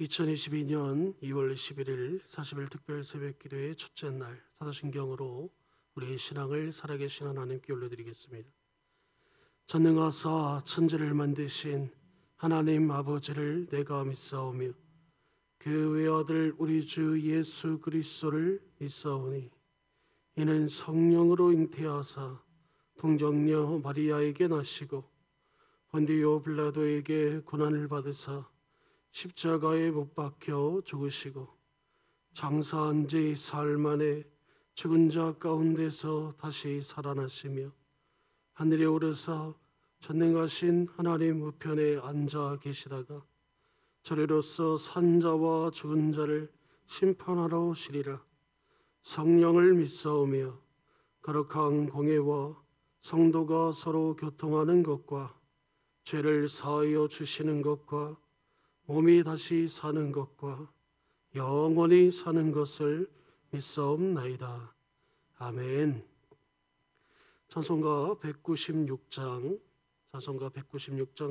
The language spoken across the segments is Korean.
2022년 2월 21일 40일 특별 새벽 기도의 첫째 날 사도신경으로 우리의 신앙을 살아계신 하나님께 올려드리겠습니다. 전능하사 천지를 만드신 하나님 아버지를 내가 믿사오며 그 외아들 우리 주 예수 그리스도를 믿사오니 이는 성령으로 잉태하사 동정녀 마리아에게 나시고 본디오 빌라도에게 고난을 받으사 십자가에 못 박혀 죽으시고 장사한 지 사흘 만에 죽은 자 가운데서 다시 살아나시며 하늘에 오르사 전능하신 하나님 우편에 앉아 계시다가 저리로서 산자와 죽은 자를 심판하러 오시리라. 성령을 믿사오며 거룩한 공회와 성도가 서로 교통하는 것과 죄를 사하여 주시는 것과 몸이 다시 사는 것과 영원히 사는 것을 믿사옵나이다. 아멘. 찬송가 196장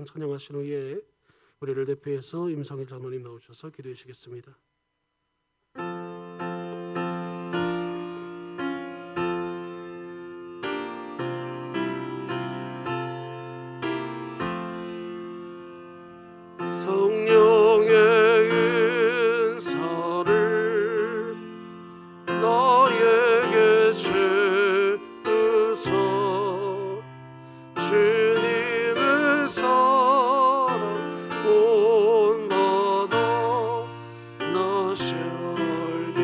찬양하신 후에 우리를 대표해서 임성일 장로님 나오셔서 기도해 주시겠습니다. 성령의 은사를 나에게 주소서. 주님의 사랑 본받아 나시 알게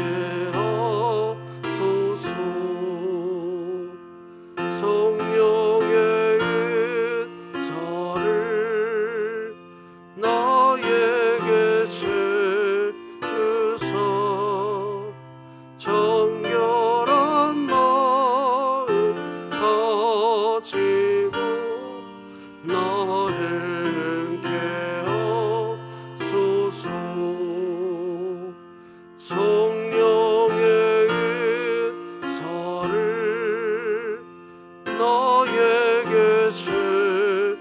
하소서. 성령의 은사를 나에게 주소서. 정결한 마음 가지고 나 행케 하소서. 성령의 은사를 나에게 주소서.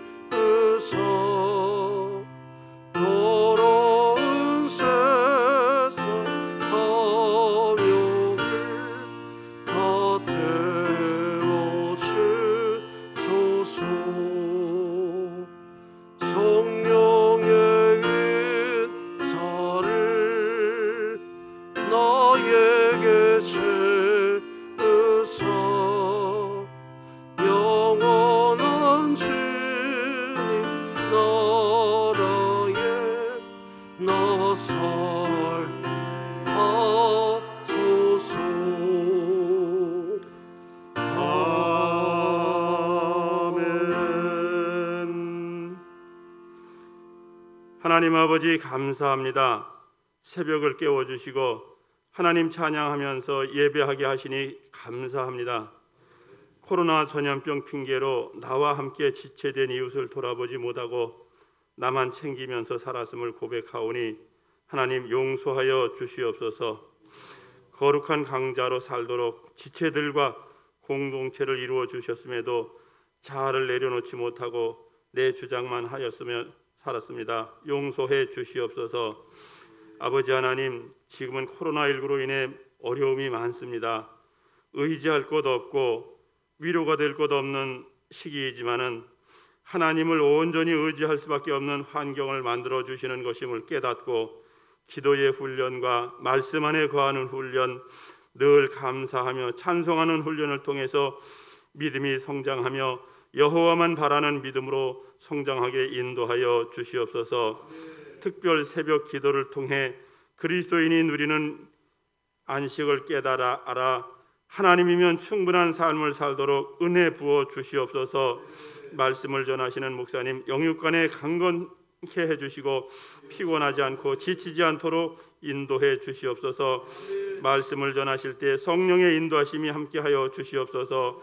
더러운 세상 탐욕을 다 태워주소서. 성령의 은사를 나에게 주소서. 영원한 주님 나라에 나 살아소서. 아멘. 하나님 아버지 감사합니다. 새벽을 깨워주시고 하나님 찬양하면서 예배하게 하시니 감사합니다. 코로나 전염병 핑계로 나와 함께 지체된 이웃을 돌아보지 못하고 나만 챙기면서 살았음을 고백하오니 하나님 용서하여 주시옵소서. 거룩한 강자로 살도록 지체들과 공동체를 이루어 주셨음에도 자아를 내려놓지 못하고 내 주장만 하였으며 살았습니다. 용서해 주시옵소서. 아버지 하나님, 지금은 코로나19로 인해 어려움이 많습니다. 의지할 것 없고 위로가 될 것 없는 시기이지만은 하나님을 온전히 의지할 수밖에 없는 환경을 만들어 주시는 것임을 깨닫고 기도의 훈련과 말씀 안에 거하는 훈련, 늘 감사하며 찬송하는 훈련을 통해서 믿음이 성장하며 여호와만 바라는 믿음으로 성장하게 인도하여 주시옵소서. 특별 새벽 기도를 통해 그리스도인이 누리는 안식을 깨달아 알아 하나님이면 충분한 삶을 살도록 은혜 부어 주시옵소서. 말씀을 전하시는 목사님 영육간에 강건케 해주시고 피곤하지 않고 지치지 않도록 인도해 주시옵소서. 말씀을 전하실 때 성령의 인도하심이 함께하여 주시옵소서.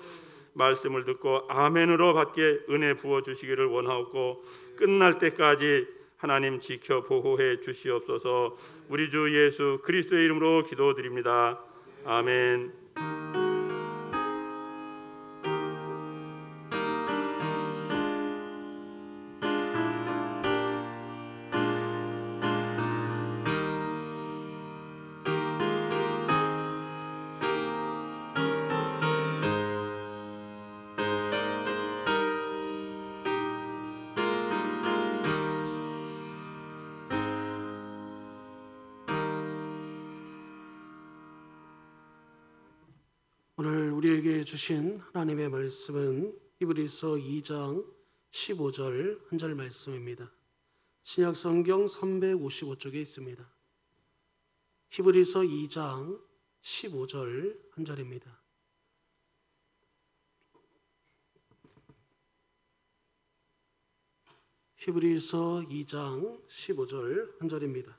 말씀을 듣고 아멘으로 받게 은혜 부어 주시기를 원하옵고 끝날 때까지 하나님 지켜 보호해 주시옵소서. 우리 주 예수 그리스도의 이름으로 기도드립니다. 아멘. 오늘 우리에게 주신 하나님의 말씀은 히브리서 2장 15절 한 절 말씀입니다. 신약 성경 355쪽에 있습니다. 히브리서 2장 15절 한 절입니다. 히브리서 2장 15절 한 절입니다.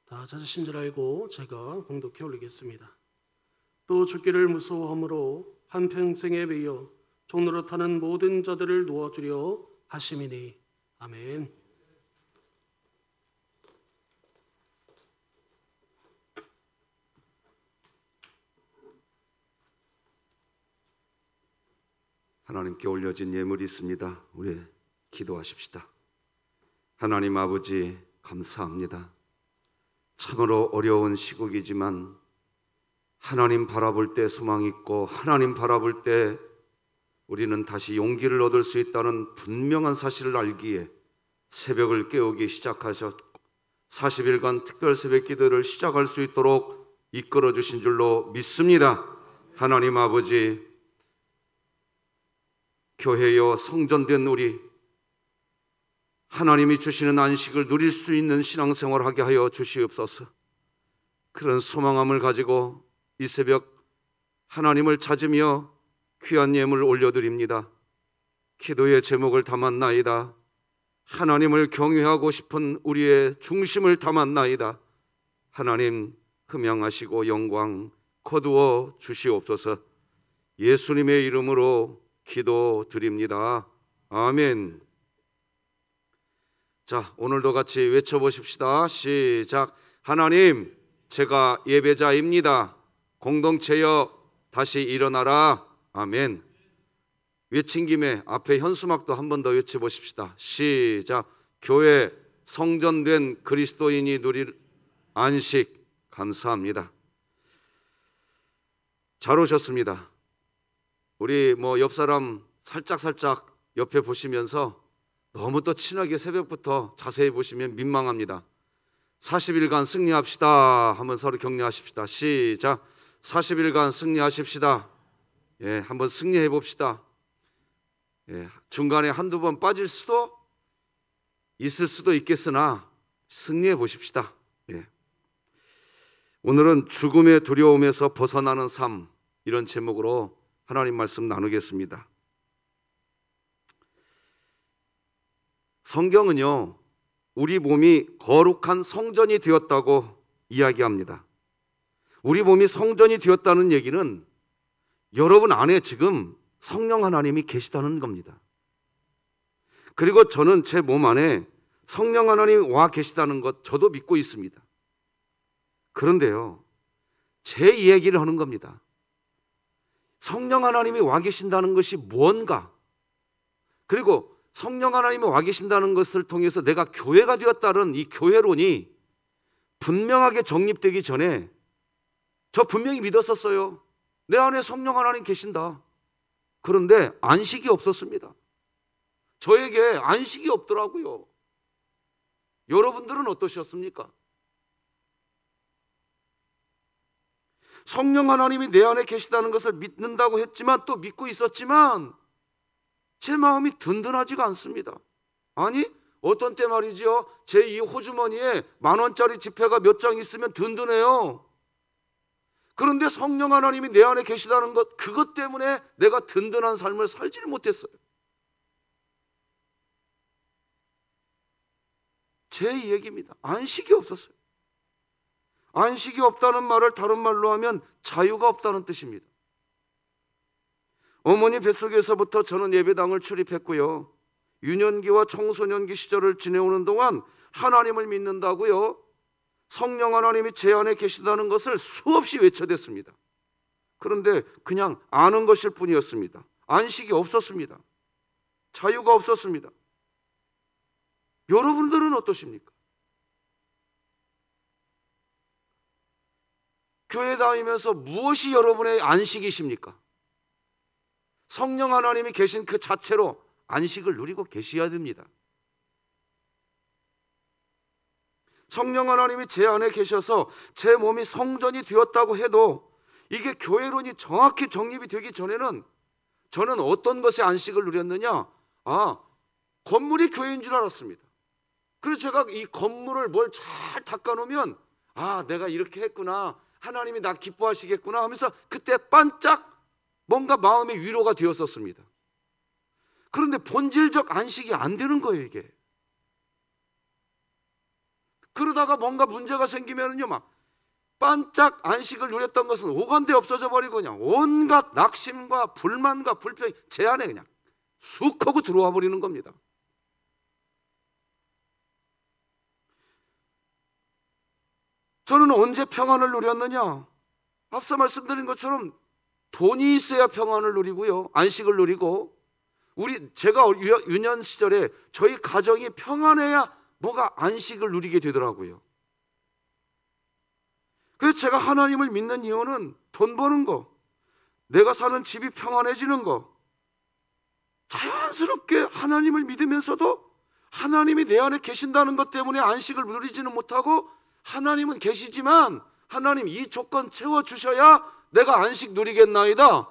다 찾으신 줄 알고 제가 봉독해 올리겠습니다. 또 죽기를 무서워함으로 한평생에 매여 종노릇하는 모든 자들을 놓아주려 하심이니. 아멘. 하나님께 올려진 예물이 있습니다. 우리 기도하십시다. 하나님 아버지, 감사합니다. 참으로 어려운 시국이지만 하나님 바라볼 때 소망이 있고, 하나님 바라볼 때 우리는 다시 용기를 얻을 수 있다는 분명한 사실을 알기에 새벽을 깨우기 시작하셨고 40일간 특별 새벽 기도를 시작할 수 있도록 이끌어 주신 줄로 믿습니다. 하나님 아버지, 교회여 성전된 우리 하나님이 주시는 안식을 누릴 수 있는 신앙생활하게 하여 주시옵소서. 그런 소망함을 가지고 이 새벽 하나님을 찾으며 귀한 예물 올려드립니다. 기도의 제목을 담았나이다. 하나님을 경외하고 싶은 우리의 중심을 담았나이다. 하나님 흠양하시고 영광 거두어 주시옵소서. 예수님의 이름으로 기도드립니다. 아멘. 자, 오늘도 같이 외쳐보십시다. 시작. 하나님, 제가 예배자입니다. 공동체여 다시 일어나라. 아멘. 외친 김에 앞에 현수막도 한 번 더 외쳐보십시다. 시작. 교회 성전된 그리스도인이 누릴 안식. 감사합니다. 잘 오셨습니다. 우리 옆 사람 살짝 옆에 보시면서 너무 또 친하게 새벽부터 자세히 보시면 민망합니다. 40일간 승리합시다 하면 서로 격려하십시다. 시작. 40일간 승리하십시다. 예, 한번 승리해 봅시다. 예, 중간에 한두 번 빠질 수도 있을 수도 있겠으나 승리해 보십시다. 예. 오늘은 죽음의 두려움에서 벗어나는 삶, 이런 제목으로 하나님 말씀 나누겠습니다. 성경은요, 우리 몸이 거룩한 성전이 되었다고 이야기합니다. 우리 몸이 성전이 되었다는 얘기는 여러분 안에 지금 성령 하나님이 계시다는 겁니다. 그리고 저는 제 몸 안에 성령 하나님이 와 계시다는 것 저도 믿고 있습니다. 그런데요, 제 이야기를 하는 겁니다. 성령 하나님이 와 계신다는 것이 뭔가, 그리고 성령 하나님이 와 계신다는 것을 통해서 내가 교회가 되었다는 이 교회론이 분명하게 정립되기 전에 저 분명히 믿었었어요. 내 안에 성령 하나님 계신다. 그런데 안식이 없었습니다. 저에게 안식이 없더라고요. 여러분들은 어떠셨습니까? 성령 하나님이 내 안에 계시다는 것을 믿는다고 했지만, 또 믿고 있었지만 제 마음이 든든하지가 않습니다. 아니, 어떤 때 말이죠, 제 이 호주머니에 10,000원짜리 지폐가 몇 장 있으면 든든해요. 그런데 성령 하나님이 내 안에 계시다는 것, 그것 때문에 내가 든든한 삶을 살지를 못했어요. 제 얘기입니다. 안식이 없었어요. 안식이 없다는 말을 다른 말로 하면 자유가 없다는 뜻입니다. 어머니 뱃속에서부터 저는 예배당을 출입했고요, 유년기와 청소년기 시절을 지내오는 동안 하나님을 믿는다고요, 성령 하나님이 제 안에 계시다는 것을 수없이 외쳐댔습니다. 그런데 그냥 아는 것일 뿐이었습니다. 안식이 없었습니다. 자유가 없었습니다. 여러분들은 어떠십니까? 교회 다니면서 무엇이 여러분의 안식이십니까? 성령 하나님이 계신 그 자체로 안식을 누리고 계셔야 됩니다. 성령 하나님이 제 안에 계셔서 제 몸이 성전이 되었다고 해도 이게 교회론이 정확히 정립이 되기 전에는 저는 어떤 것에 안식을 누렸느냐? 건물이 교회인 줄 알았습니다. 그래서 제가 이 건물을 뭘 잘 닦아놓으면 내가 이렇게 했구나, 하나님이 나 기뻐하시겠구나 하면서 그때 반짝 뭔가 마음의 위로가 되었었습니다. 그런데 본질적 안식이 안 되는 거예요, 이게. 그러다가 뭔가 문제가 생기면은요, 막 반짝 안식을 누렸던 것은 오간데 없어져 버리고 그냥 온갖 낙심과 불만과 불평이 제 안에 그냥 쑥 하고 들어와 버리는 겁니다. 저는 언제 평안을 누렸느냐? 앞서 말씀드린 것처럼 돈이 있어야 평안을 누리고요, 안식을 누리고, 제가 유년 시절에 저희 가정이 평안해야 뭐가 안식을 누리게 되더라고요. 그래서 제가 하나님을 믿는 이유는 돈 버는 거, 내가 사는 집이 평안해지는 거, 자연스럽게 하나님을 믿으면서도 하나님이 내 안에 계신다는 것 때문에 안식을 누리지는 못하고, 하나님은 계시지만 하나님 이 조건 채워주셔야 내가 안식 누리겠나이다,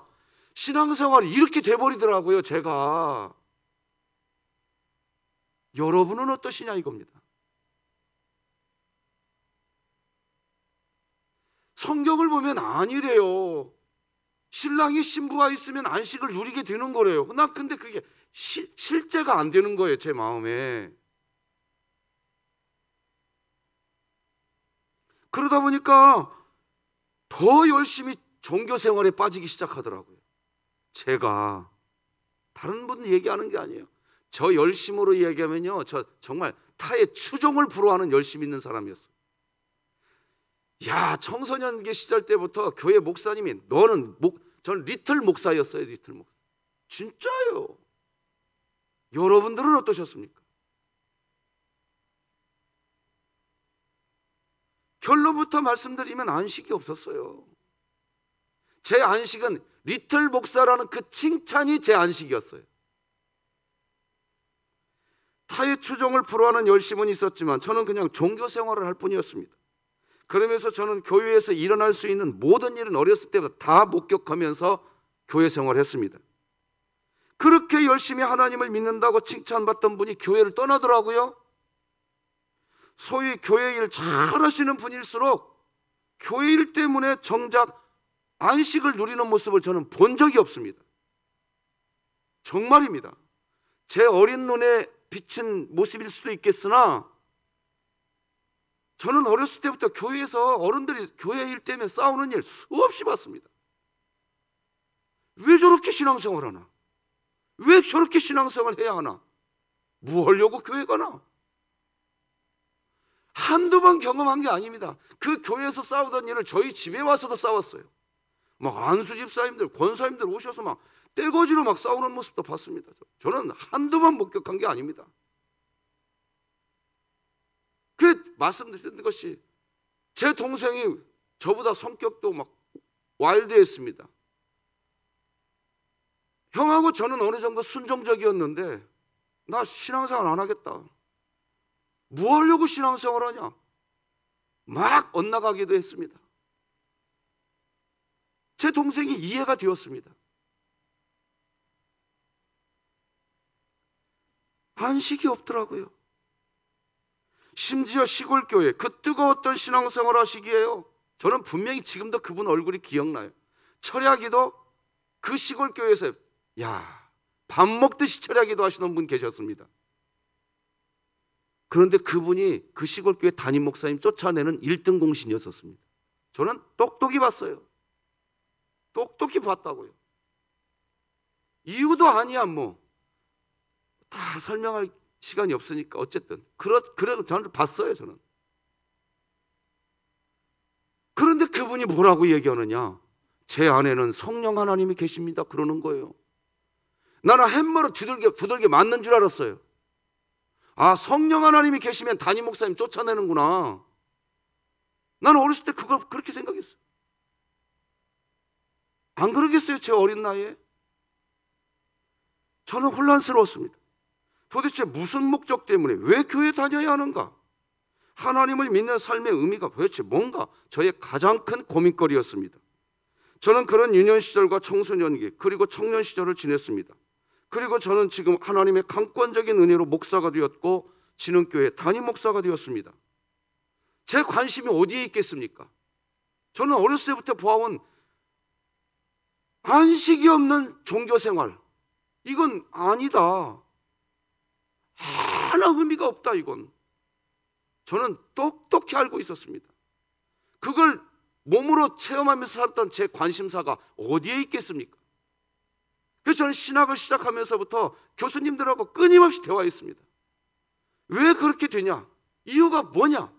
신앙생활이 이렇게 돼버리더라고요, 제가. 여러분은 어떠시냐 이겁니다. 성경을 보면 아니래요. 신랑이 신부가 있으면 안식을 누리게 되는 거래요. 근데 그게 실제가 안 되는 거예요, 제 마음에. 그러다 보니까 더 열심히 종교 생활에 빠지기 시작하더라고요. 제가 다른 분 얘기하는 게 아니에요. 저 열심으로 얘기하면요, 저 정말 타의 추종을 불허하는 열심 있는 사람이었어요. 청소년기 시절 때부터 교회 목사님이 저는 리틀 목사였어요. 리틀 목사. 진짜요. 여러분들은 어떠셨습니까? 결론부터 말씀드리면 안식이 없었어요. 제 안식은 리틀 목사라는 그 칭찬이 제 안식이었어요. 타의 추종을 불허하는 열심은 있었지만 저는 그냥 종교 생활을 할 뿐이었습니다. 그러면서 저는 교회에서 일어날 수 있는 모든 일은 어렸을 때부터 다 목격하면서 교회 생활을 했습니다. 그렇게 열심히 하나님을 믿는다고 칭찬받던 분이 교회를 떠나더라고요. 소위 교회 일 잘하시는 분일수록 교회 일 때문에 정작 안식을 누리는 모습을 저는 본 적이 없습니다. 정말입니다. 제 어린 눈에 비친 모습일 수도 있겠으나 저는 어렸을 때부터 교회에서 어른들이 교회 일 때문에 싸우는 일 수없이 봤습니다. 왜 저렇게 신앙생활 하나? 왜 저렇게 신앙생활 해야 하나? 뭐 하려고 교회 가나? 한두 번 경험한 게 아닙니다. 그 교회에서 싸우던 일을 저희 집에 와서도 싸웠어요. 막 안수 집사님들, 권사님들 오셔서 막 떼거지로 막 싸우는 모습도 봤습니다. 저는 한두 번 목격한 게 아닙니다. 그 말씀드린 것이 제 동생이 저보다 성격도 막 와일드했습니다. 형하고 저는 어느 정도 순종적이었는데 나 신앙생활 안 하겠다. 뭐 하려고 신앙생활 하냐? 막 엇나가기도 했습니다. 제 동생이 이해가 되었습니다. 안식이 없더라고요. 심지어 시골교회 그 뜨거웠던 신앙생활 하시기에요, 저는 분명히 지금도 그분 얼굴이 기억나요. 철야기도 그 시골교회에서 밥 먹듯이 철야기도 하시는 분 계셨습니다. 그런데 그분이 그 시골교회 담임 목사님 쫓아내는 1등 공신이었었습니다. 저는 똑똑히 봤어요. 똑똑히 봤다고요. 이유도 아니야 다 설명할 시간이 없으니까 어쨌든 그래도 저는 봤어요. 저는. 그런데 그분이 뭐라고 얘기하느냐? 제 안에는 성령 하나님이 계십니다 그러는 거예요. 나는 햄머로 두들겨 맞는 줄 알았어요. 성령 하나님이 계시면 담임 목사님 쫓아내는구나. 나는 어렸을 때 그걸 그렇게 생각했어요. 안 그러겠어요? 제 어린 나이에. 저는 혼란스러웠습니다. 도대체 무슨 목적 때문에 왜 교회 다녀야 하는가? 하나님을 믿는 삶의 의미가 도대체 뭔가? 저의 가장 큰 고민거리였습니다. 저는 그런 유년 시절과 청소년기 그리고 청년 시절을 지냈습니다. 그리고 저는 지금 하나님의 강권적인 은혜로 목사가 되었고 진흥교회 담임 목사가 되었습니다. 제 관심이 어디에 있겠습니까? 저는 어렸을 때부터 보아온 안식이 없는 종교생활, 이건 아니다. 하나 의미가 없다. 이건 저는 똑똑히 알고 있었습니다. 그걸 몸으로 체험하면서 살았던 제 관심사가 어디에 있겠습니까? 그래서 저는 신학을 시작하면서부터 교수님들하고 끊임없이 대화했습니다. 왜 그렇게 되냐? 이유가 뭐냐?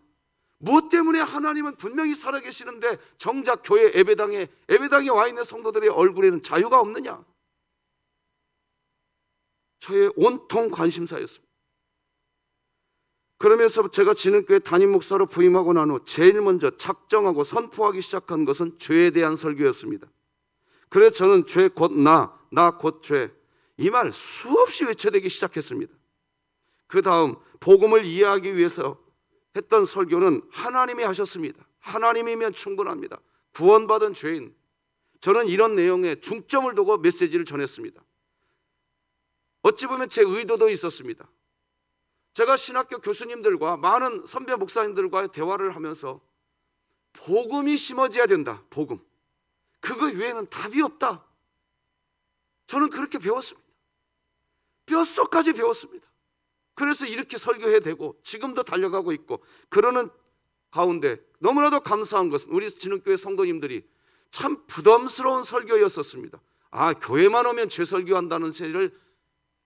무엇 때문에 하나님은 분명히 살아계시는데 정작 교회 예배당에 와 있는 성도들의 얼굴에는 자유가 없느냐? 저의 온통 관심사였습니다. 그러면서 제가 진흥교회 담임 목사로 부임하고 난 후 제일 먼저 작정하고 선포하기 시작한 것은 죄에 대한 설교였습니다. 그래서 저는 죄 곧 나 곧 죄, 이 말을 수없이 외쳐대기 시작했습니다. 그 다음 복음을 이해하기 위해서 했던 설교는 하나님이 하셨습니다. 하나님이면 충분합니다. 구원받은 죄인. 저는 이런 내용에 중점을 두고 메시지를 전했습니다. 어찌 보면 제 의도도 있었습니다. 제가 신학교 교수님들과 많은 선배 목사님들과의 대화를 하면서 복음이 심어져야 된다. 복음. 그거 외에는 답이 없다. 저는 그렇게 배웠습니다. 뼛속까지 배웠습니다. 그래서 이렇게 설교해야 되고 지금도 달려가고 있고, 그러는 가운데 너무나도 감사한 것은 우리 진흥교회 성도님들이 참 부담스러운 설교였었습니다. 아, 교회만 오면 죄 설교한다는 세를,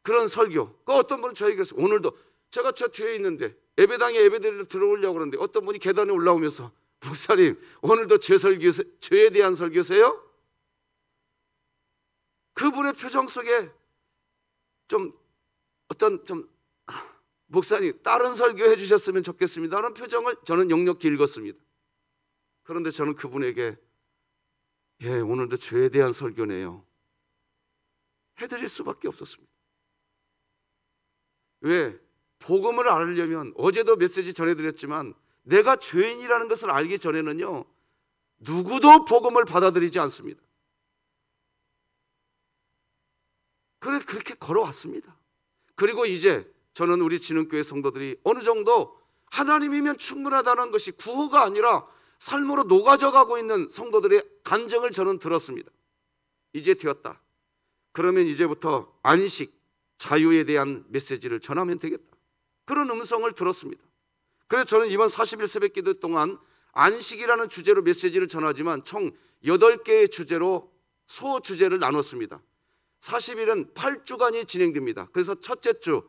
그런 설교. 그 어떤 분은 저에게 오늘도, 제가 저 뒤에 있는데 예배당에 예배드리러 들어오려고 그러는데 어떤 분이 계단에 올라오면서 목사님 오늘도 죄에 대한 설교세요? 그분의 표정 속에 목사님 다른 설교해 주셨으면 좋겠습니다 하는 표정을 저는 역력히 읽었습니다. 그런데 저는 그분에게 오늘도 죄에 대한 설교네요 해드릴 수밖에 없었습니다. 왜? 복음을 알려면, 어제도 메시지 전해드렸지만 내가 죄인이라는 것을 알기 전에는요 누구도 복음을 받아들이지 않습니다. 그렇게 걸어왔습니다. 그리고 이제 저는 우리 진흥교회 성도들이 어느 정도 하나님이면 충분하다는 것이 구호가 아니라 삶으로 녹아져 가고 있는 성도들의 간증을 저는 들었습니다. 이제 되었다. 그러면 이제부터 안식, 자유에 대한 메시지를 전하면 되겠다. 그런 음성을 들었습니다. 그래서 저는 이번 40일 새벽 기도 동안 안식이라는 주제로 메시지를 전하지만 총 8개의 주제로 소주제를 나눴습니다. 40일은 8주간이 진행됩니다. 그래서 첫째 주에서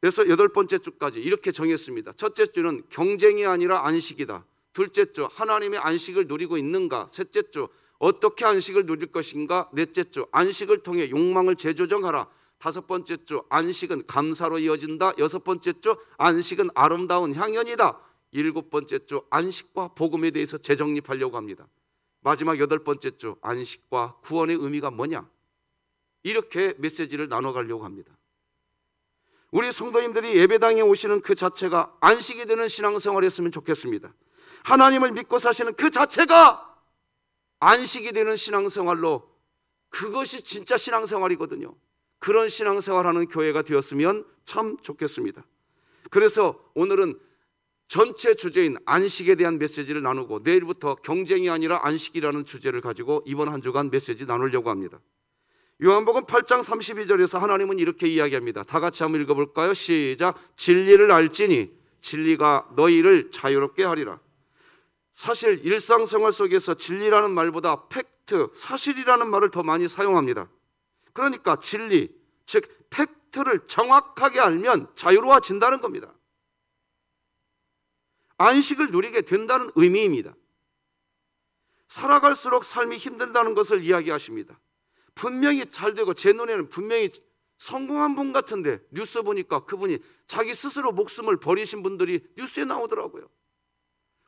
8번째 주까지 이렇게 정했습니다. 첫째 주는 경쟁이 아니라 안식이다. 둘째 주, 하나님의 안식을 누리고 있는가? 셋째 주, 어떻게 안식을 누릴 것인가? 넷째 주, 안식을 통해 욕망을 재조정하라. 다섯 번째 주, 안식은 감사로 이어진다. 여섯 번째 주, 안식은 아름다운 향연이다. 일곱 번째 주, 안식과 복음에 대해서 재정립하려고 합니다. 마지막 8번째 주, 안식과 구원의 의미가 뭐냐? 이렇게 메시지를 나눠가려고 합니다. 우리 성도님들이 예배당에 오시는 그 자체가 안식이 되는 신앙생활이었으면 좋겠습니다. 하나님을 믿고 사시는 그 자체가 안식이 되는 신앙생활로, 그것이 진짜 신앙생활이거든요. 그런 신앙생활하는 교회가 되었으면 참 좋겠습니다. 그래서 오늘은 전체 주제인 안식에 대한 메시지를 나누고, 내일부터 경쟁이 아니라 안식이라는 주제를 가지고 이번 한 주간 메시지 나누려고 합니다. 요한복음 8장 32절에서 하나님은 이렇게 이야기합니다. 다 같이 한번 읽어볼까요? 시작. 진리를 알지니 진리가 너희를 자유롭게 하리라. 사실 일상생활 속에서 진리라는 말보다 팩트, 사실이라는 말을 더 많이 사용합니다. 그러니까 진리, 즉 팩트를 정확하게 알면 자유로워진다는 겁니다. 안식을 누리게 된다는 의미입니다. 살아갈수록 삶이 힘든다는 것을 이야기하십니다. 분명히 잘 되고 제 눈에는 분명히 성공한 분 같은데 뉴스 보니까 그분이 자기 스스로 목숨을 버리신 분들이 뉴스에 나오더라고요.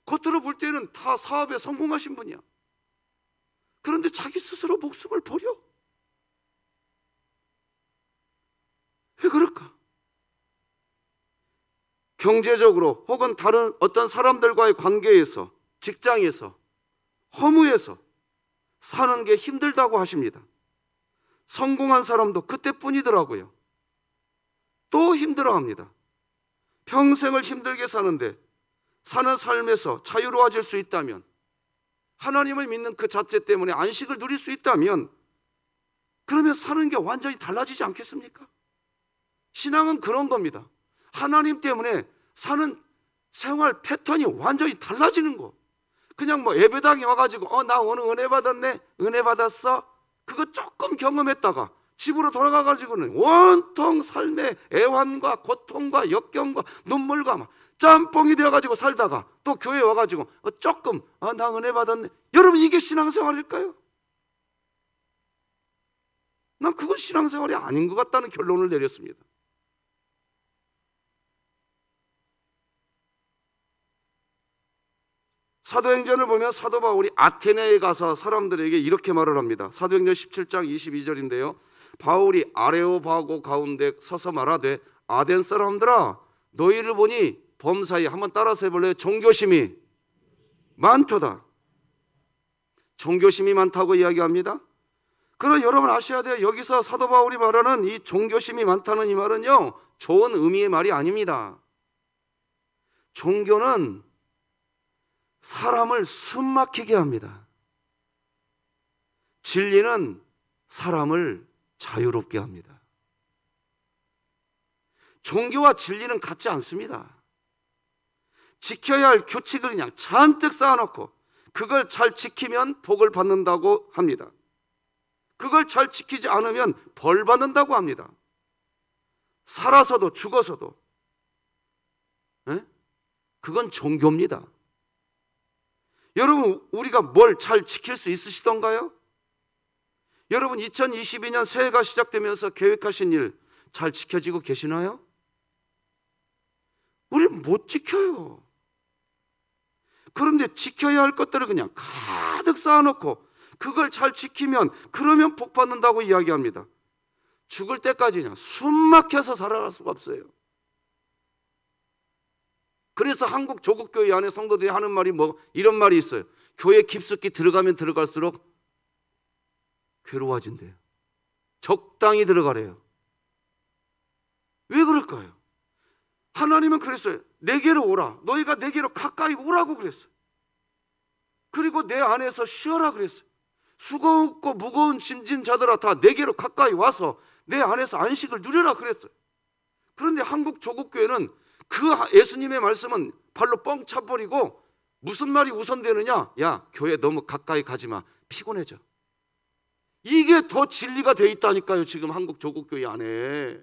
겉으로 볼 때는 다 사업에 성공하신 분이야. 그런데 자기 스스로 목숨을 버려. 왜 그럴까? 경제적으로 혹은 다른 어떤 사람들과의 관계에서, 직장에서, 허무에서 사는 게 힘들다고 하십니다. 성공한 사람도 그때뿐이더라고요. 또 힘들어합니다. 평생을 힘들게 사는데 사는 삶에서 자유로워질 수 있다면, 하나님을 믿는 그 자체 때문에 안식을 누릴 수 있다면, 그러면 사는 게 완전히 달라지지 않겠습니까? 신앙은 그런 겁니다. 하나님 때문에 사는 생활 패턴이 완전히 달라지는 거. 그냥 뭐 예배당에 와가지고 나 오늘 은혜 받았네, 은혜 받았어, 그거 조금 경험했다가 집으로 돌아가가지고는 온통 삶의 애환과 고통과 역경과 눈물과 막 짬뽕이 되어가지고 살다가 또 교회 와가지고 조금 나 은혜 받았네. 여러분, 이게 신앙생활일까요? 난 그건 신앙생활이 아닌 것 같다는 결론을 내렸습니다. 사도행전을 보면 사도 바울이 아테네에 가서 사람들에게 이렇게 말을 합니다. 사도행전 17장 22절인데요. 바울이 아레오바고 가운데 서서 말하되, 아덴 사람들아, 너희를 보니 범사에, 한번 따라서 해볼래요? 종교심이 많도다. 종교심이 많다고 이야기합니다. 그럼 여러분 아셔야 돼요. 여기서 사도 바울이 말하는 이 종교심이 많다는 이 말은요, 좋은 의미의 말이 아닙니다. 종교는 사람을 숨막히게 합니다. 진리는 사람을 자유롭게 합니다. 종교와 진리는 같지 않습니다. 지켜야 할 규칙을 그냥 잔뜩 쌓아놓고 그걸 잘 지키면 복을 받는다고 합니다. 그걸 잘 지키지 않으면 벌 받는다고 합니다. 살아서도 죽어서도. 그건 종교입니다. 여러분, 우리가 뭘 잘 지킬 수 있으시던가요? 여러분, 2022년 새해가 시작되면서 계획하신 일 잘 지켜지고 계시나요? 우리는 못 지켜요. 그런데 지켜야 할 것들을 그냥 가득 쌓아놓고 그걸 잘 지키면, 그러면 복 받는다고 이야기합니다. 죽을 때까지 그냥 숨 막혀서 살아갈 수가 없어요. 그래서 한국 조국교회 안에 성도들이 하는 말이 이런 말이 있어요. 교회 깊숙이 들어가면 들어갈수록 괴로워진대요. 적당히 들어가래요. 왜 그럴까요? 하나님은 그랬어요. 내게로 오라. 너희가 내게로 가까이 오라고 그랬어요. 그리고 내 안에서 쉬어라 그랬어요. 수고없고 무거운 짐진 자들아, 다 내게로 가까이 와서 내 안에서 안식을 누려라 그랬어요. 그런데 한국 조국교회는 그 예수님의 말씀은 발로 뻥 차버리고 무슨 말이 우선되느냐? 야, 교회 너무 가까이 가지 마. 피곤해져. 이게 더 진리가 돼 있다니까요, 지금 한국 조국교회 안에.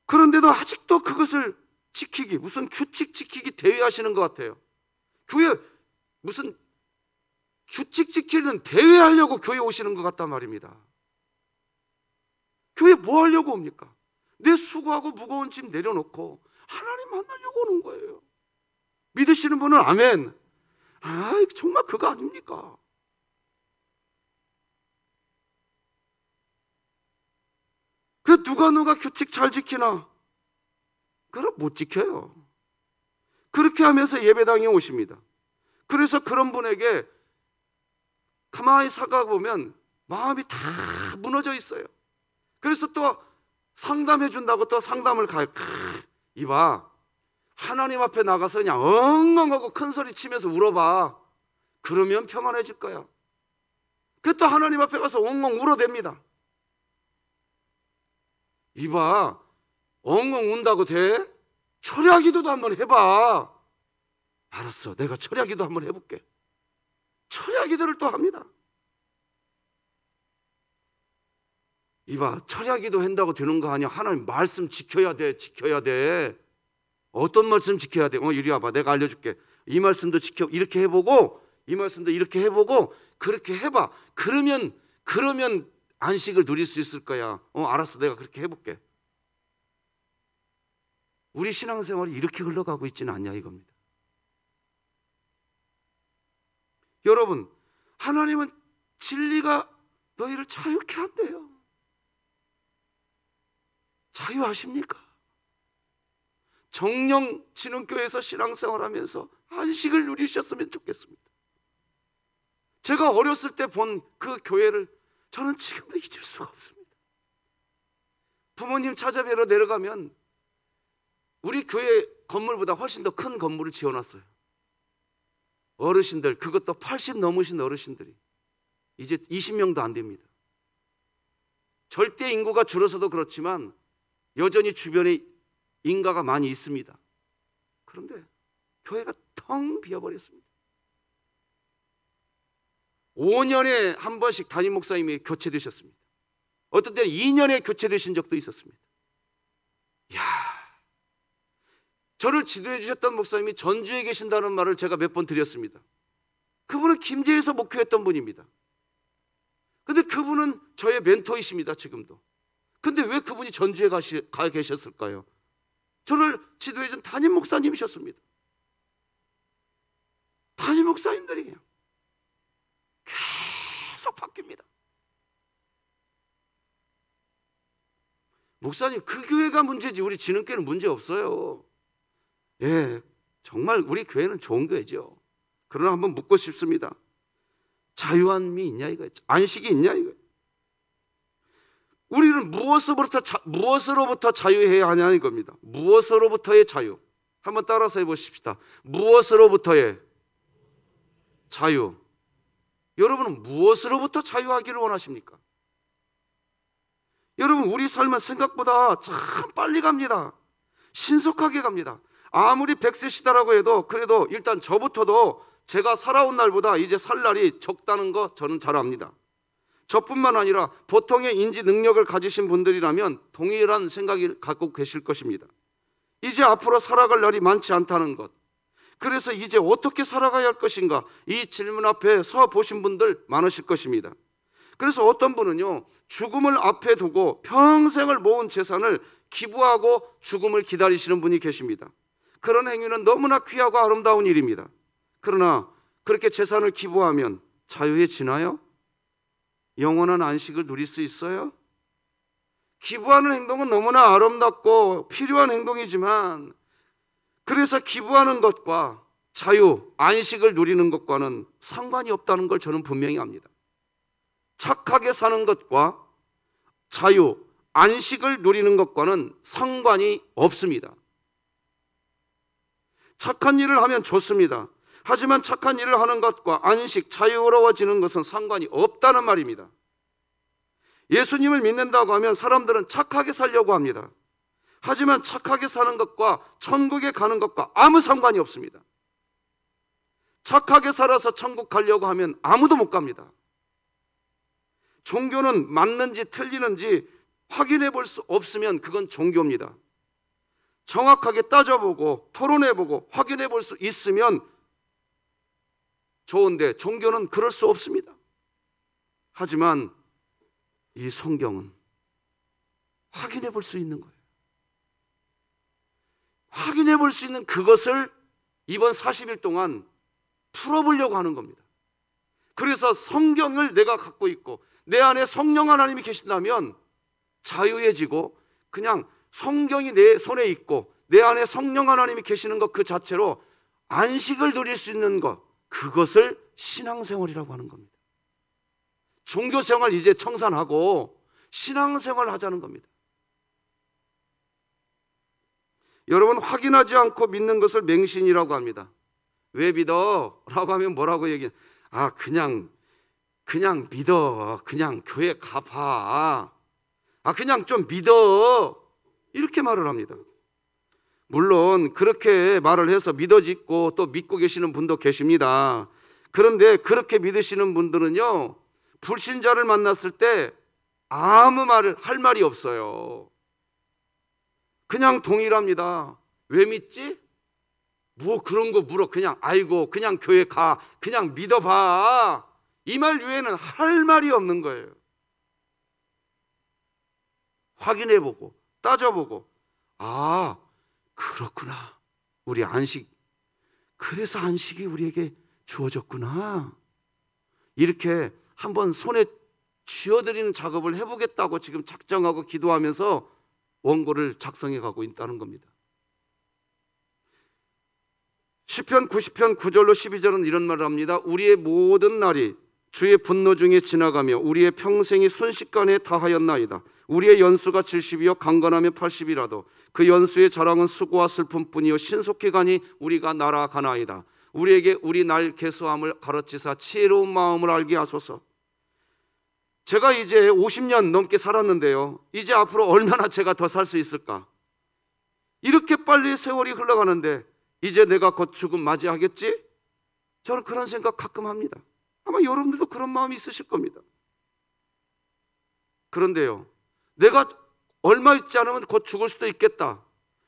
그런데도 아직도 그것을 지키기, 무슨 규칙 지키기 대회하시는 것 같아요. 교회 무슨 규칙 지키는 대회하려고 교회 오시는 것 같단 말입니다. 교회 뭐 하려고 옵니까? 내 수고하고 무거운 짐 내려놓고 하나님 만나려고 오는 거예요. 믿으시는 분은 아멘. 정말 그거 아닙니까? 그 누가 규칙 잘 지키나? 그럼 못 지켜요. 그렇게 하면서 예배당에 오십니다. 그래서 그런 분에게 가만히 살아보면 마음이 다 무너져 있어요. 그래서 또 상담해 준다고 또 상담을 가요. 이봐, 하나님 앞에 나가서 그냥 엉엉하고 큰 소리 치면서 울어봐. 그러면 평안해질 거야. 그 또 하나님 앞에 가서 엉엉 울어댑니다. 이봐, 엉엉 운다고 돼? 철야 기도도 한번 해봐. 알았어, 내가 철야 기도 한번 해볼게. 철야 기도를 또 합니다. 이봐, 철야 기도 한다고 되는 거 아니야. 하나님 말씀 지켜야 돼, 지켜야 돼. 어떤 말씀 지켜야 돼? 이리 와봐, 내가 알려줄게. 이 말씀도 지켜, 이렇게 해보고, 이 말씀도 이렇게 해보고, 그렇게 해봐. 그러면 안식을 누릴 수 있을 거야. 알았어, 내가 그렇게 해볼게. 우리 신앙생활이 이렇게 흘러가고 있지는 않냐 이겁니다. 여러분, 하나님은 진리가 너희를 자유케 한대요. 자유하십니까? 정령 진흥교회에서 신앙생활하면서 안식을 누리셨으면 좋겠습니다. 제가 어렸을 때 본 그 교회를 저는 지금도 잊을 수가 없습니다. 부모님 찾아뵈러 내려가면 우리 교회 건물보다 훨씬 더 큰 건물을 지어놨어요. 어르신들, 그것도 80 넘으신 어르신들이 이제 20명도 안 됩니다. 절대 인구가 줄어서도 그렇지만 여전히 주변에 인가가 많이 있습니다. 그런데 교회가 텅 비어버렸습니다. 5년에 한 번씩 담임 목사님이 교체되셨습니다. 어떤 때는 2년에 교체되신 적도 있었습니다. 이야, 저를 지도해 주셨던 목사님이 전주에 계신다는 말을 제가 몇 번 드렸습니다. 그분은 김제에서 목회했던 분입니다. 근데 그분은 저의 멘토이십니다, 지금도. 근데 왜 그분이 전주에 가 계셨을까요? 저를 지도해 준 담임 목사님이셨습니다. 담임 목사님들이 계속 바뀝니다. 목사님, 그 교회가 문제지 우리 진흥교회는 문제 없어요. 예, 정말 우리 교회는 좋은 교회죠. 그러나 한번 묻고 싶습니다. 자유함이 있냐 이거죠. 안식이 있냐 이거예요. 우리는 무엇으로부터 자유해야 하냐는 겁니다. 무엇으로부터의 자유. 한번 따라서 해보십시다. 무엇으로부터의 자유. 여러분은 무엇으로부터 자유하기를 원하십니까? 여러분, 우리 삶은 생각보다 참 빨리 갑니다. 신속하게 갑니다. 아무리 100세 시대라고 해도 그래도 일단 저부터도 제가 살아온 날보다 이제 살 날이 적다는 거 저는 잘 압니다. 저뿐만 아니라 보통의 인지 능력을 가지신 분들이라면 동일한 생각을 갖고 계실 것입니다. 이제 앞으로 살아갈 날이 많지 않다는 것. 그래서 이제 어떻게 살아가야 할 것인가? 이 질문 앞에 서 보신 분들 많으실 것입니다. 그래서 어떤 분은요, 죽음을 앞에 두고 평생을 모은 재산을 기부하고 죽음을 기다리시는 분이 계십니다. 그런 행위는 너무나 귀하고 아름다운 일입니다. 그러나 그렇게 재산을 기부하면 자유해지나요? 영원한 안식을 누릴 수 있어요? 기부하는 행동은 너무나 아름답고 필요한 행동이지만, 그래서 기부하는 것과 자유, 안식을 누리는 것과는 상관이 없다는 걸 저는 분명히 압니다. 착하게 사는 것과 자유, 안식을 누리는 것과는 상관이 없습니다. 착한 일을 하면 좋습니다. 하지만 착한 일을 하는 것과 안식, 자유로워지는 것은 상관이 없다는 말입니다. 예수님을 믿는다고 하면 사람들은 착하게 살려고 합니다. 하지만 착하게 사는 것과 천국에 가는 것과 아무 상관이 없습니다. 착하게 살아서 천국 가려고 하면 아무도 못 갑니다. 종교는 맞는지 틀리는지 확인해 볼 수 없으면 그건 종교입니다. 정확하게 따져보고 토론해보고 확인해 볼 수 있으면 좋은데 종교는 그럴 수 없습니다. 하지만 이 성경은 확인해 볼 수 있는 거예요. 확인해 볼 수 있는 그것을 이번 40일 동안 풀어보려고 하는 겁니다. 그래서 성경을 내가 갖고 있고 내 안에 성령 하나님이 계신다면 자유해지고, 그냥 성경이 내 손에 있고 내 안에 성령 하나님이 계시는 것 그 자체로 안식을 누릴 수 있는 것, 그것을 신앙생활이라고 하는 겁니다. 종교생활 이제 청산하고 신앙생활을 하자는 겁니다. 여러분, 확인하지 않고 믿는 것을 맹신이라고 합니다. 왜 믿어? 라고 하면 뭐라고 얘기해? 그냥 믿어. 그냥 교회 가봐. 그냥 좀 믿어. 이렇게 말을 합니다. 물론 그렇게 말을 해서 믿어지고 또 믿고 계시는 분도 계십니다. 그런데 그렇게 믿으시는 분들은요, 불신자를 만났을 때 아무 말을 할 말이 없어요. 그냥 동일합니다. 왜 믿지? 뭐 그런 거 물어. 그냥 아이고 그냥 교회 가. 그냥 믿어봐. 이 말 외에는 할 말이 없는 거예요. 확인해보고 따져보고, 그렇구나. 우리 안식, 그래서 안식이 우리에게 주어졌구나. 이렇게 한번 손에 쥐어드리는 작업을 해보겠다고 지금 작정하고 기도하면서 원고를 작성해 가고 있다는 겁니다. 시편 90편 9절로 12절은 이런 말을 합니다. 우리의 모든 날이 주의 분노 중에 지나가며 우리의 평생이 순식간에 다하였나이다. 우리의 연수가 70이요 강건하면 80이라도 그 연수의 자랑은 수고와 슬픔뿐이요 신속히 가니 우리가 날아가나이다. 우리에게 우리 날 계수함을 가르치사 지혜로운 마음을 알게 하소서. 제가 이제 50년 넘게 살았는데요, 이제 앞으로 얼마나 제가 더 살 수 있을까? 이렇게 빨리 세월이 흘러가는데 이제 내가 곧 죽음 맞이하겠지? 저는 그런 생각 가끔 합니다. 아마 여러분들도 그런 마음이 있으실 겁니다. 그런데요, 내가 얼마 있지 않으면 곧 죽을 수도 있겠다,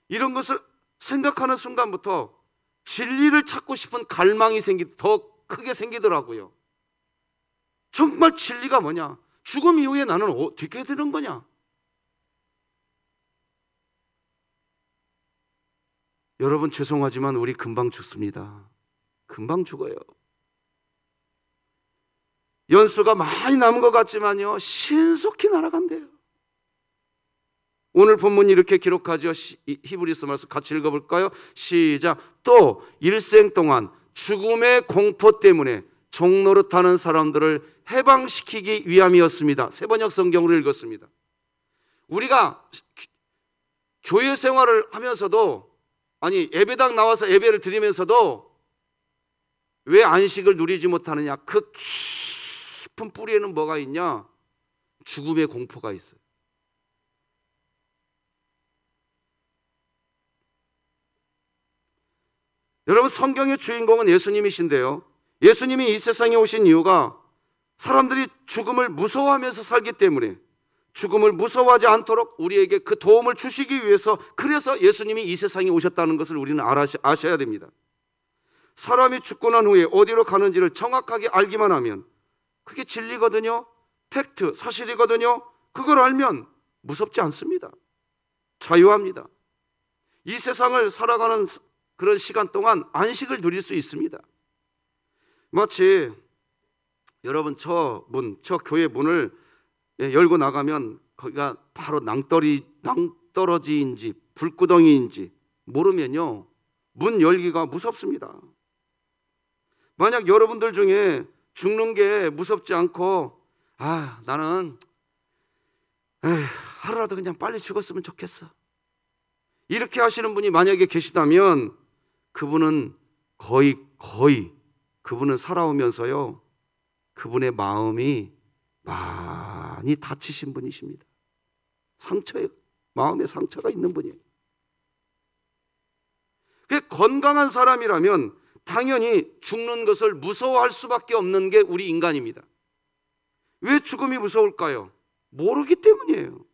이런 것을 생각하는 순간부터 진리를 찾고 싶은 갈망이 더 크게 생기더라고요. 정말 진리가 뭐냐? 죽음 이후에 나는 어떻게 되는 거냐? 여러분 죄송하지만 우리 금방 죽습니다. 금방 죽어요. 연수가 많이 남은 것 같지만요, 신속히 날아간대요. 오늘 본문이 이렇게 기록하죠. 히브리서 말씀 같이 읽어볼까요? 시작. 또 일생 동안 죽음의 공포 때문에 종노릇하는 사람들을 해방시키기 위함이었습니다. 세번역 성경으로 읽었습니다. 우리가 교회 생활을 하면서도, 아니 예배당 나와서 예배를 드리면서도 왜 안식을 누리지 못하느냐? 그 깊은 뿌리에는 뭐가 있냐? 죽음의 공포가 있어요. 여러분, 성경의 주인공은 예수님이신데요, 예수님이 이 세상에 오신 이유가 사람들이 죽음을 무서워하면서 살기 때문에 죽음을 무서워하지 않도록 우리에게 그 도움을 주시기 위해서, 그래서 예수님이 이 세상에 오셨다는 것을 우리는 아셔야 됩니다. 사람이 죽고 난 후에 어디로 가는지를 정확하게 알기만 하면 그게 진리거든요. 팩트, 사실이거든요. 그걸 알면 무섭지 않습니다. 자유합니다. 이 세상을 살아가는 그런 시간 동안 안식을 누릴 수 있습니다. 마치 여러분 저 교회 문을 열고 나가면 거기가 바로 낭떠러지인지 불구덩이인지 모르면요, 문 열기가 무섭습니다. 만약 여러분들 중에 죽는 게 무섭지 않고, 나는 하루라도 그냥 빨리 죽었으면 좋겠어, 이렇게 하시는 분이 만약에 계시다면 그분은 거의 그분은 살아오면서요, 그분의 마음이 많이 다치신 분이십니다. 마음에 상처가 있는 분이에요. 건강한 사람이라면 당연히 죽는 것을 무서워할 수밖에 없는 게 우리 인간입니다. 왜 죽음이 무서울까요? 모르기 때문이에요.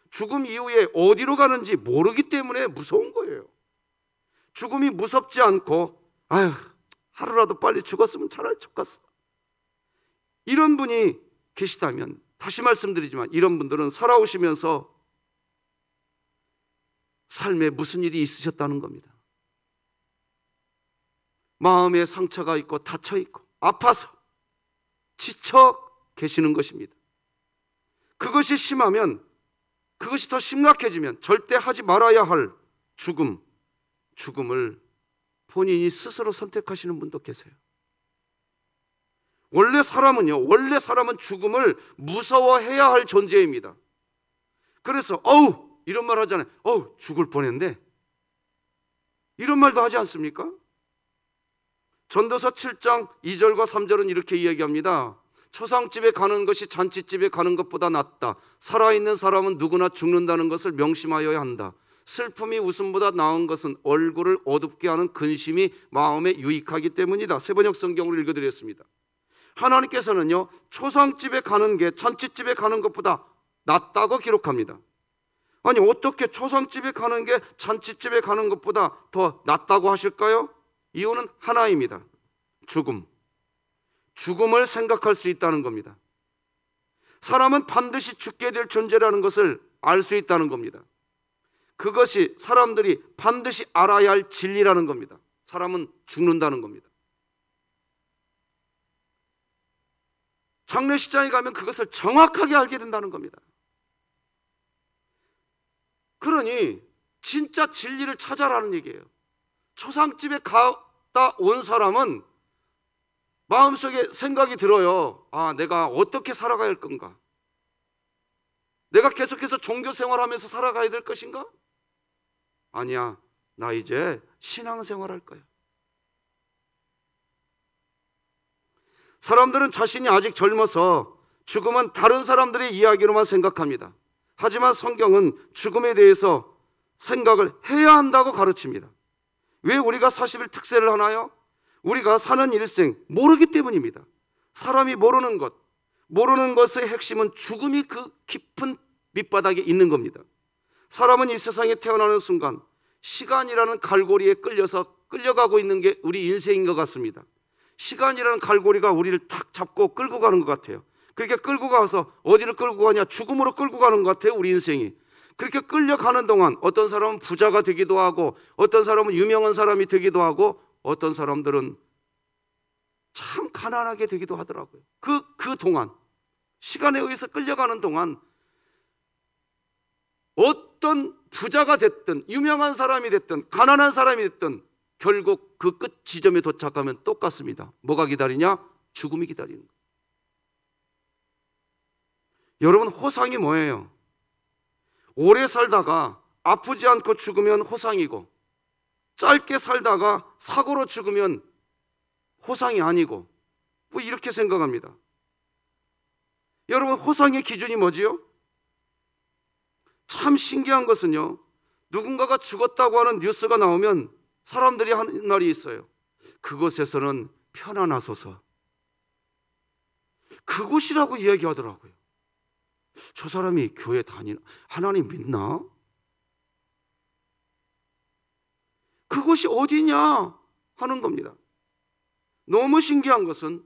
죽음 이후에 어디로 가는지 모르기 때문에 무서운 거예요. 죽음이 무섭지 않고 하루라도 빨리 죽었으면 차라리 좋겠어, 이런 분이 계시다면, 다시 말씀드리지만 이런 분들은 살아오시면서 삶에 무슨 일이 있으셨다는 겁니다. 마음에 상처가 있고 다쳐 있고 아파서 지쳐 계시는 것입니다. 그것이 심하면, 그것이 더 심각해지면 절대 하지 말아야 할 죽음을 본인이 스스로 선택하시는 분도 계세요. 원래 사람은 죽음을 무서워해야 할 존재입니다. 그래서 이런 말 하잖아요. 죽을 뻔했는데, 이런 말도 하지 않습니까? 전도서 7장 2절과 3절은 이렇게 이야기합니다. 초상집에 가는 것이 잔치집에 가는 것보다 낫다. 살아있는 사람은 누구나 죽는다는 것을 명심하여야 한다. 슬픔이 웃음보다 나은 것은 얼굴을 어둡게 하는 근심이 마음에 유익하기 때문이다. 세번역 성경으로 읽어드렸습니다. 하나님께서는요, 초상집에 가는 게 잔치집에 가는 것보다 낫다고 기록합니다. 아니, 어떻게 초상집에 가는 게 잔치집에 가는 것보다 더 낫다고 하실까요? 이유는 하나입니다. 죽음을 생각할 수 있다는 겁니다. 사람은 반드시 죽게 될 존재라는 것을 알 수 있다는 겁니다. 그것이 사람들이 반드시 알아야 할 진리라는 겁니다. 사람은 죽는다는 겁니다. 장례식장에 가면 그것을 정확하게 알게 된다는 겁니다. 그러니 진짜 진리를 찾아라는 얘기예요. 초상집에 갔다 온 사람은 마음속에 생각이 들어요. 아, 내가 어떻게 살아가야 할 건가? 내가 계속해서 종교 생활하면서 살아가야 될 것인가? 아니야, 나 이제 신앙생활 할 거야. 사람들은 자신이 아직 젊어서 죽음은 다른 사람들의 이야기로만 생각합니다. 하지만 성경은 죽음에 대해서 생각을 해야 한다고 가르칩니다. 왜 우리가 40일 특세를 하나요? 우리가 사는 일생 모르기 때문입니다. 사람이 모르는 것의 핵심은 죽음이 그 깊은 밑바닥에 있는 겁니다. 사람은 이 세상에 태어나는 순간 시간이라는 갈고리에 끌려가고 있는 게 우리 인생인 것 같습니다. 시간이라는 갈고리가 우리를 탁 잡고 끌고 가는 것 같아요. 그렇게 끌고 가서 어디를 끌고 가냐? 죽음으로 끌고 가는 것 같아요, 우리 인생이. 그렇게 끌려가는 동안 어떤 사람은 부자가 되기도 하고, 어떤 사람은 유명한 사람이 되기도 하고, 어떤 사람들은 참 가난하게 되기도 하더라고요. 그 동안, 시간에 의해서 끌려가는 동안 어떤 부자가 됐든 유명한 사람이 됐든 가난한 사람이 됐든 결국 그 끝 지점에 도착하면 똑같습니다. 뭐가 기다리냐? 죽음이 기다리는 거예요. 여러분, 호상이 뭐예요? 오래 살다가 아프지 않고 죽으면 호상이고, 짧게 살다가 사고로 죽으면 호상이 아니고, 뭐 이렇게 생각합니다. 여러분, 호상의 기준이 뭐지요? 참 신기한 것은요, 누군가가 죽었다고 하는 뉴스가 나오면 사람들이 하는 말이 있어요. 그곳에서는 편안하소서. 그곳이라고 이야기하더라고요. 저 사람이 교회 하나님 믿나? 그곳이 어디냐 하는 겁니다. 너무 신기한 것은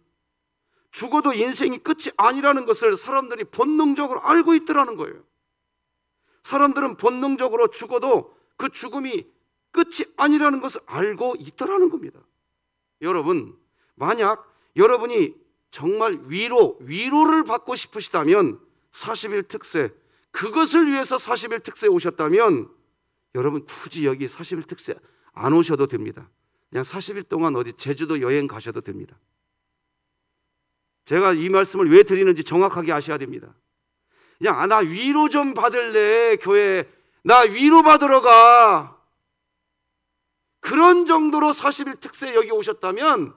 죽어도 인생이 끝이 아니라는 것을 사람들이 본능적으로 알고 있더라는 거예요. 사람들은 본능적으로 죽어도 그 죽음이 끝이 아니라는 것을 알고 있더라는 겁니다. 여러분, 만약 여러분이 정말 위로를 받고 싶으시다면 40일 특세, 그것을 위해서 40일 특세에 오셨다면 여러분 굳이 여기 40일 특세 안 오셔도 됩니다. 그냥 40일 동안 어디 제주도 여행 가셔도 됩니다. 제가 이 말씀을 왜 드리는지 정확하게 아셔야 됩니다. 그냥 나 위로 좀 받을래, 교회 나 위로 받으러 가, 그런 정도로 40일 특세 여기 오셨다면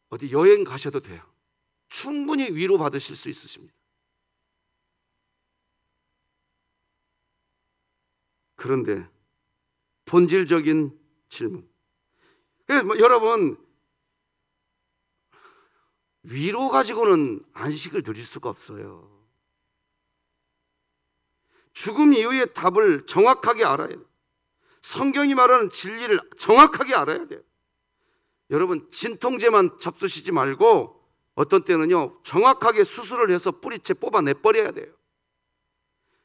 어디 여행 가셔도 돼요. 충분히 위로 받으실 수 있으십니다. 그런데 본질적인 질문, 여러분, 위로 가지고는 안식을 누릴 수가 없어요. 죽음 이후의 답을 정확하게 알아야 돼요. 성경이 말하는 진리를 정확하게 알아야 돼요. 여러분, 진통제만 잡수시지 말고 어떤 때는요, 정확하게 수술을 해서 뿌리채 뽑아내버려야 돼요.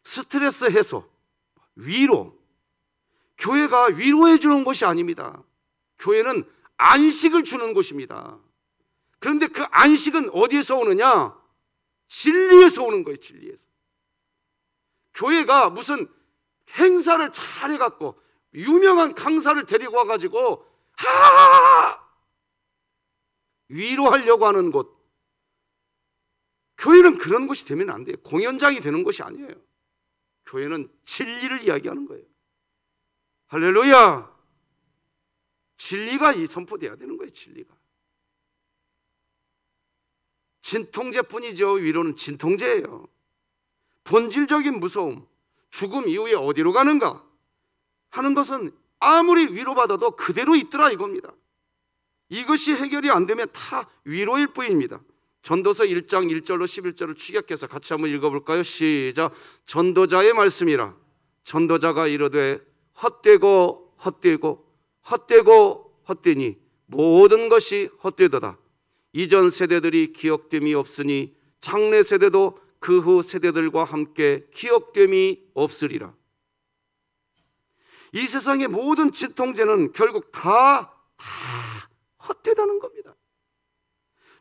스트레스 해소, 위로. 교회가 위로해 주는 곳이 아닙니다. 교회는 안식을 주는 곳입니다. 그런데 그 안식은 어디에서 오느냐? 진리에서 오는 거예요, 진리에서. 교회가 무슨 행사를 잘 해갖고 유명한 강사를 데리고 와가지고 위로하려고 하는 곳, 교회는 그런 곳이 되면 안 돼요. 공연장이 되는 곳이 아니에요. 교회는 진리를 이야기하는 거예요. 할렐루야. 진리가 선포돼야 되는 거예요. 진리가. 진통제뿐이죠. 위로는 진통제예요. 본질적인 무서움, 죽음 이후에 어디로 가는가 하는 것은 아무리 위로받아도 그대로 있더라 이겁니다. 이것이 해결이 안 되면 다 위로일 뿐입니다. 전도서 1장 1절로 11절을 추격해서 같이 한번 읽어볼까요? 시작. 전도자의 말씀이라. 전도자가 이르되 헛되고 헛되고 헛되고 헛되니 모든 것이 헛되도다. 이전 세대들이 기억됨이 없으니 장래 세대도 그 후 세대들과 함께 기억됨이 없으리라. 이 세상의 모든 진통제는 결국 다 헛되다는 겁니다.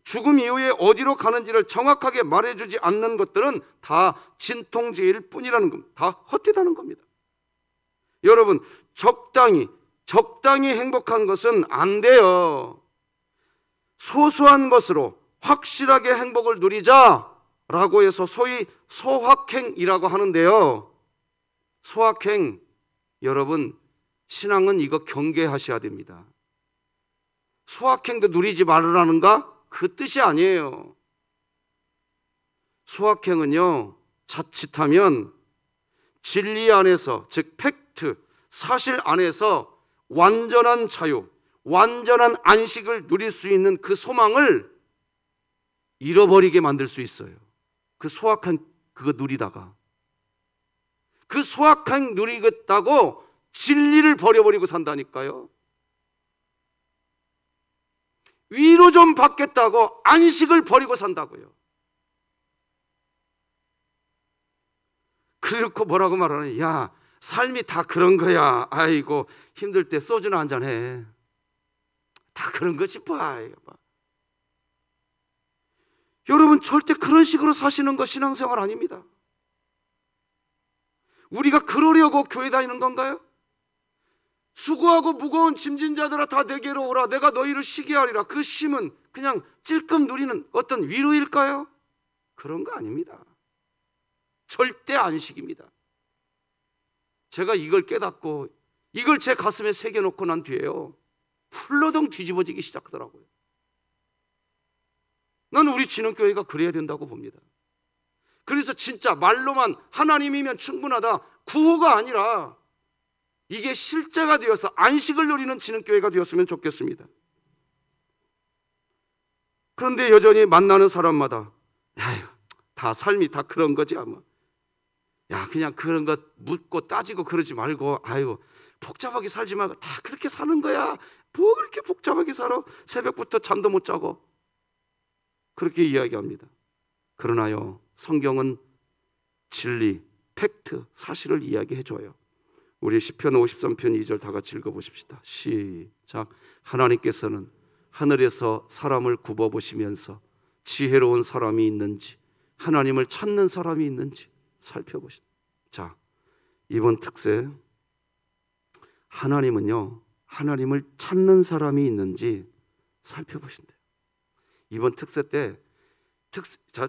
죽음 이후에 어디로 가는지를 정확하게 말해주지 않는 것들은 다 진통제일 뿐이라는 겁니다. 다 헛되다는 겁니다. 여러분, 적당히 적당히 행복한 것은 안 돼요. 소소한 것으로 확실하게 행복을 누리자라고 해서 소위 소확행이라고 하는데요. 소확행, 여러분, 신앙은 이거 경계하셔야 됩니다. 소확행도 누리지 말으라는가? 그 뜻이 아니에요. 소확행은요, 자칫하면 진리 안에서, 즉 팩트, 사실 안에서 완전한 자유, 완전한 안식을 누릴 수 있는 그 소망을 잃어버리게 만들 수 있어요. 그 소확행 그거 누리다가, 그 소확행 누리겠다고 진리를 버려버리고 산다니까요. 위로 좀 받겠다고 안식을 버리고 산다고요. 그렇고 뭐라고 말하는, 야, 삶이 다 그런 거야. 아이고, 힘들 때 소주나 한잔 해. 다 그런 거 싶어. 여러분, 절대 그런 식으로 사시는 거 신앙생활 아닙니다. 우리가 그러려고 교회 다니는 건가요? 수고하고 무거운 짐진 자들아 다 내게로 오라. 내가 너희를 쉬게 하리라. 그 쉼은 그냥 찔끔 누리는 어떤 위로일까요? 그런 거 아닙니다. 절대 안식입니다. 제가 이걸 깨닫고 이걸 제 가슴에 새겨놓고 난 뒤에요, 훌러덩 뒤집어지기 시작하더라고요. 나는 우리 진흥교회가 그래야 된다고 봅니다. 그래서 진짜 말로만 하나님이면 충분하다, 구호가 아니라 이게 실제가 되어서 안식을 누리는 진흥교회가 되었으면 좋겠습니다. 그런데 여전히 만나는 사람마다, 아유, 다 삶이 다 그런 거지 아마. 야, 그냥 그런 거 묻고 따지고 그러지 말고, 아유, 복잡하게 살지 말고 다 그렇게 사는 거야. 뭐 그렇게 복잡하게 살아? 새벽부터 잠도 못 자고. 그렇게 이야기합니다. 그러나요, 성경은 진리, 팩트, 사실을 이야기해줘요. 우리 시편 53편 2절 다 같이 읽어보십시다. 시작. 하나님께서는 하늘에서 사람을 굽어보시면서 지혜로운 사람이 있는지, 하나님을 찾는 사람이 있는지 살펴보시다. 자, 이번 특세, 하나님은요, 하나님을 찾는 사람이 있는지 살펴보신대요. 이번 특세 때 자,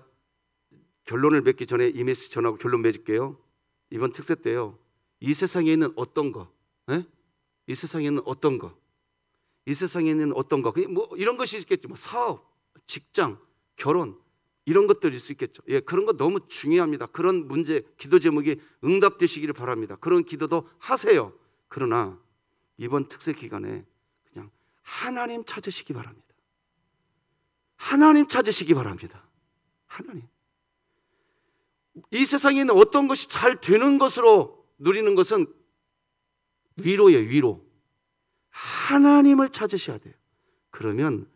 결론을 맺기 전에 이 메시지 전하고 결론 맺을게요. 이번 특세 때요, 이 세상에 있는 어떤 거, 이 세상에 있는 어떤 거, 이 세상에 있는 어떤 거, 뭐 이런 것이 있겠죠. 뭐 사업, 직장, 결혼, 이런 것들일 수 있겠죠. 예, 그런 거 너무 중요합니다. 그런 문제, 기도 제목이 응답되시기를 바랍니다. 그런 기도도 하세요. 그러나 이번 특세 기간에 그냥 하나님 찾으시기 바랍니다. 하나님 찾으시기 바랍니다. 하나님. 이 세상에 있는 어떤 것이 잘 되는 것으로 누리는 것은 위로예요, 위로. 하나님을 찾으셔야 돼요. 그러면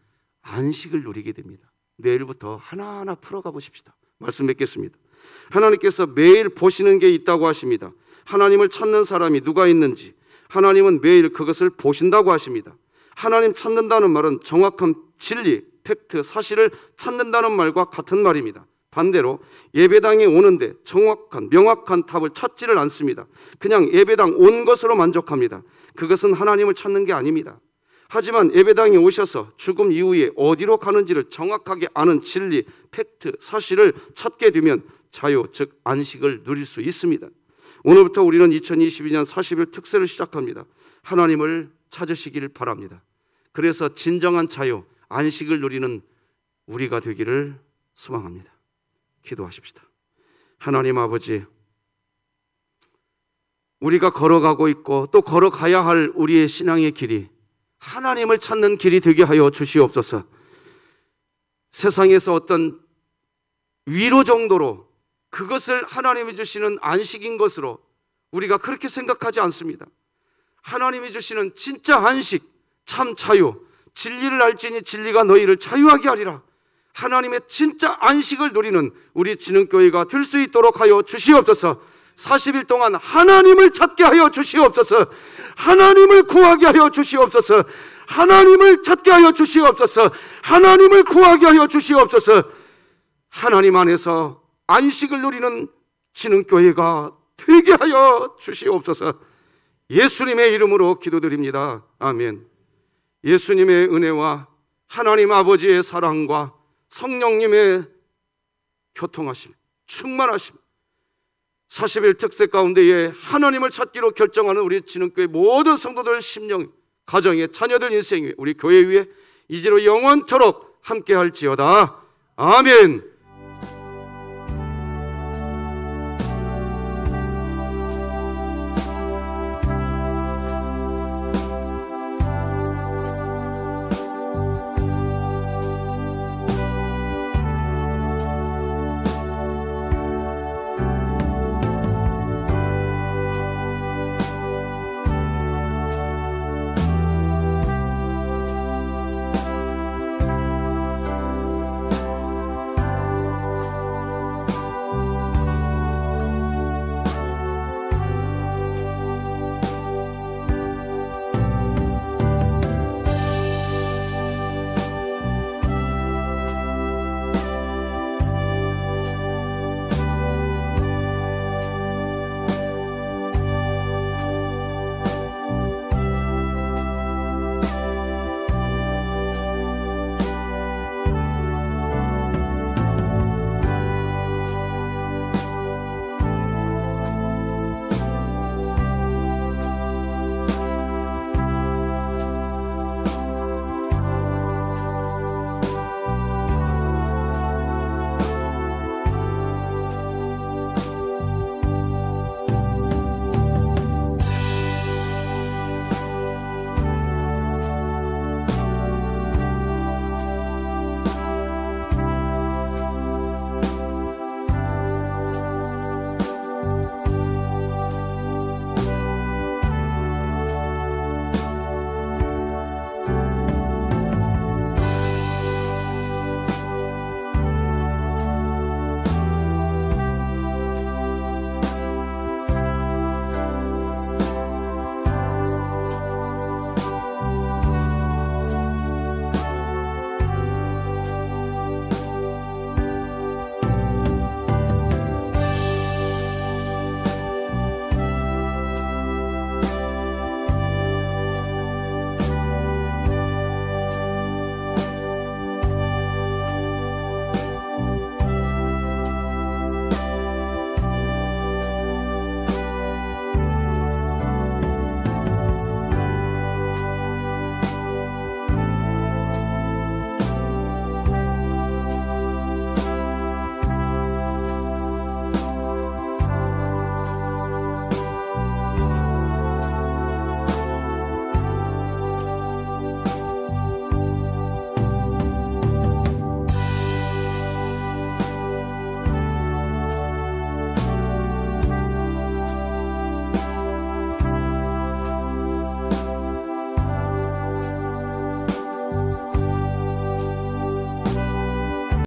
안식을 누리게 됩니다. 내일부터 하나하나 풀어가 보십시다. 말씀 맺겠습니다. 하나님께서 매일 보시는 게 있다고 하십니다. 하나님을 찾는 사람이 누가 있는지 하나님은 매일 그것을 보신다고 하십니다. 하나님 찾는다는 말은 정확한 진리, 팩트, 사실을 찾는다는 말과 같은 말입니다. 반대로 예배당에 오는데 정확한, 명확한 답을 찾지를 않습니다. 그냥 예배당 온 것으로 만족합니다. 그것은 하나님을 찾는 게 아닙니다. 하지만 예배당에 오셔서 죽음 이후에 어디로 가는지를 정확하게 아는 진리, 팩트, 사실을 찾게 되면 자유, 즉 안식을 누릴 수 있습니다. 오늘부터 우리는 2022년 40일 특세를 시작합니다. 하나님을 찾으시길 바랍니다. 그래서 진정한 자유, 안식을 누리는 우리가 되기를 소망합니다. 기도하십시다. 하나님 아버지, 우리가 걸어가고 있고 또 걸어가야 할 우리의 신앙의 길이 하나님을 찾는 길이 되게 하여 주시옵소서. 세상에서 어떤 위로 정도로 그것을 하나님이 주시는 안식인 것으로 우리가 그렇게 생각하지 않습니다. 하나님이 주시는 진짜 안식, 참 자유, 진리를 알지니 진리가 너희를 자유하게 하리라. 하나님의 진짜 안식을 누리는 우리 진흥교회가 될 수 있도록 하여 주시옵소서. 40일 동안 하나님을 찾게 하여 주시옵소서. 하나님을 구하게 하여 주시옵소서. 하나님을 찾게 하여 주시옵소서. 하나님을 구하게 하여 주시옵소서. 하나님 안에서 안식을 누리는 진흥교회가 되게 하여 주시옵소서. 예수님의 이름으로 기도드립니다. 아멘. 예수님의 은혜와 하나님 아버지의 사랑과 성령님의 교통하심, 충만하심, 40일 특세 가운데에 하나님을 찾기로 결정하는 우리 진흥교회 모든 성도들 심령, 가정의 자녀들 인생 위에, 우리 교회 위에 이제로 영원토록 함께할지어다. 아멘.